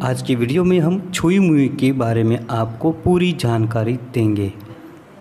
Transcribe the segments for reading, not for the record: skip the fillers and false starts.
आज की वीडियो में हम छुई मुई के बारे में आपको पूरी जानकारी देंगे।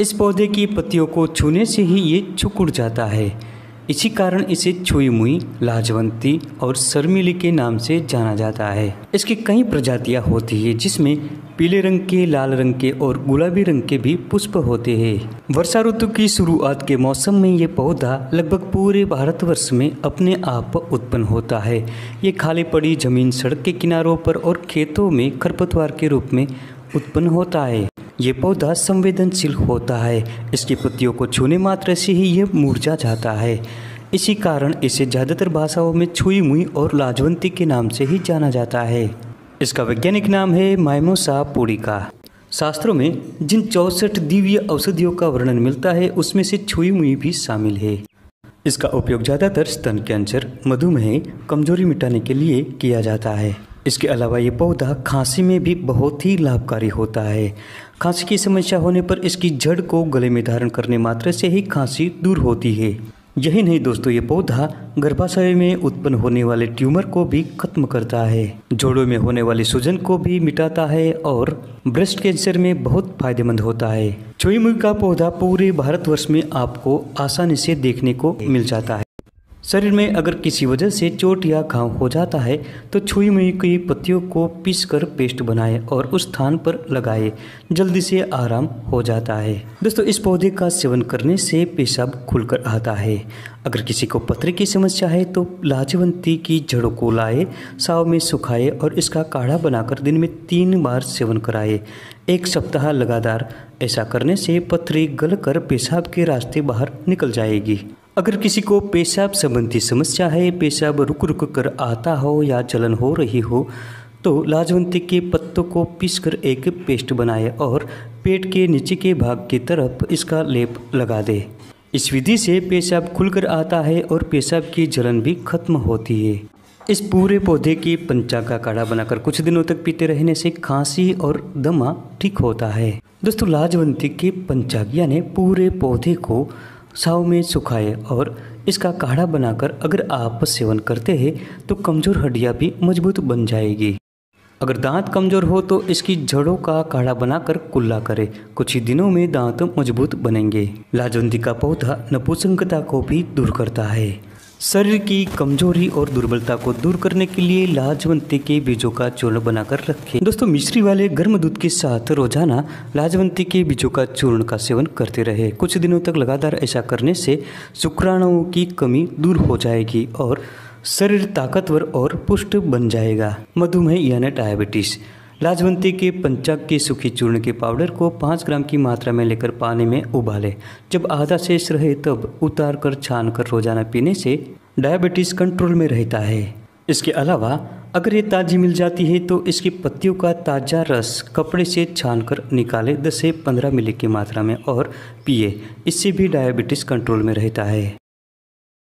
इस पौधे की पत्तियों को छूने से ही ये सिकुड़ जाता है। इसी कारण इसे छुई मुई, लाजवंती और शर्मिली के नाम से जाना जाता है। इसकी कई प्रजातियां होती है जिसमें पीले रंग के, लाल रंग के और गुलाबी रंग के भी पुष्प होते हैं। वर्षा ऋतु की शुरुआत के मौसम में ये पौधा लगभग पूरे भारतवर्ष में अपने आप उत्पन्न होता है। ये खाली पड़ी जमीन, सड़क के किनारों पर और खेतों में खरपतवार के रूप में उत्पन्न होता है। ये पौधा संवेदनशील होता है। इसकी पत्तियों को छूने मात्र से ही ये मुरझा जाता है। इसी कारण इसे ज़्यादातर भाषाओं में छुई मुई और लाजवंती के नाम से ही जाना जाता है। इसका वैज्ञानिक नाम है माइमोसा पुडिका। शास्त्रों में जिन 64 दिव्य औषधियों का वर्णन मिलता है उसमें से छुई मुई भी शामिल है। इसका उपयोग ज़्यादातर स्तन कैंसर, मधुमेह, कमजोरी मिटाने के लिए किया जाता है। इसके अलावा ये पौधा खांसी में भी बहुत ही लाभकारी होता है। खांसी की समस्या होने पर इसकी जड़ को गले में धारण करने मात्र से ही खांसी दूर होती है। यही नहीं दोस्तों, ये पौधा गर्भाशय में उत्पन्न होने वाले ट्यूमर को भी खत्म करता है, जोड़ों में होने वाली सूजन को भी मिटाता है और ब्रेस्ट कैंसर में बहुत फायदेमंद होता है। छुई मुई का पौधा पूरे भारतवर्ष में आपको आसानी से देखने को मिल जाता है। शरीर में अगर किसी वजह से चोट या घाव हो जाता है तो छुई मुई की पत्तियों को पीसकर पेस्ट बनाएं और उस स्थान पर लगाएं, जल्दी से आराम हो जाता है। दोस्तों, इस पौधे का सेवन करने से पेशाब खुलकर आता है। अगर किसी को पथरी की समस्या है तो लाजवंती की जड़ों को लाए, साव में सुखाए और इसका काढ़ा बनाकर दिन में 3 बार सेवन कराए। 1 सप्ताह लगातार ऐसा करने से पथरी गलकर पेशाब के रास्ते बाहर निकल जाएगी। अगर किसी को पेशाब संबंधी समस्या है, पेशाब रुक रुक कर आता हो या जलन हो रही हो तो लाजवंती के पत्तों को पीसकर एक पेस्ट बनाए और पेट के नीचे के भाग की तरफ इसका लेप लगा दे। इस विधि से पेशाब खुलकर आता है और पेशाब की जलन भी खत्म होती है। इस पूरे पौधे की पंचांग का काढ़ा बनाकर कुछ दिनों तक पीते रहने से खांसी और दमा ठीक होता है। दोस्तों, लाजवंती के पंचांग यानी पूरे पौधे को साव में सुखाए और इसका काढ़ा बनाकर अगर आप सेवन करते हैं तो कमज़ोर हड्डियां भी मजबूत बन जाएगी। अगर दांत कमज़ोर हो तो इसकी जड़ों का काढ़ा बनाकर कुल्ला करें, कुछ ही दिनों में दांत मजबूत बनेंगे। लाजवंती का पौधा नपुंसकता को भी दूर करता है। शरीर की कमजोरी और दुर्बलता को दूर करने के लिए लाजवंती के बीजों का चूर्ण बनाकर रखें। दोस्तों, मिश्री वाले गर्म दूध के साथ रोजाना लाजवंती के बीजों का चूर्ण का सेवन करते रहे। कुछ दिनों तक लगातार ऐसा करने से शुक्राणुओं की कमी दूर हो जाएगी और शरीर ताकतवर और पुष्ट बन जाएगा। मधुमेह यानी डायबिटीज। लाजवंती के पंचांग के सूखी चूर्ण के पाउडर को 5 ग्राम की मात्रा में लेकर पानी में उबालें। जब आधा शेष रहे तब उतार कर छान कर रोजाना पीने से डायबिटीज़ कंट्रोल में रहता है। इसके अलावा अगर ये ताज़ी मिल जाती है तो इसकी पत्तियों का ताज़ा रस कपड़े से छान कर निकालें 10 से 15 मिली की मात्रा में और पिए। इससे भी डायबिटीज़ कंट्रोल में रहता है।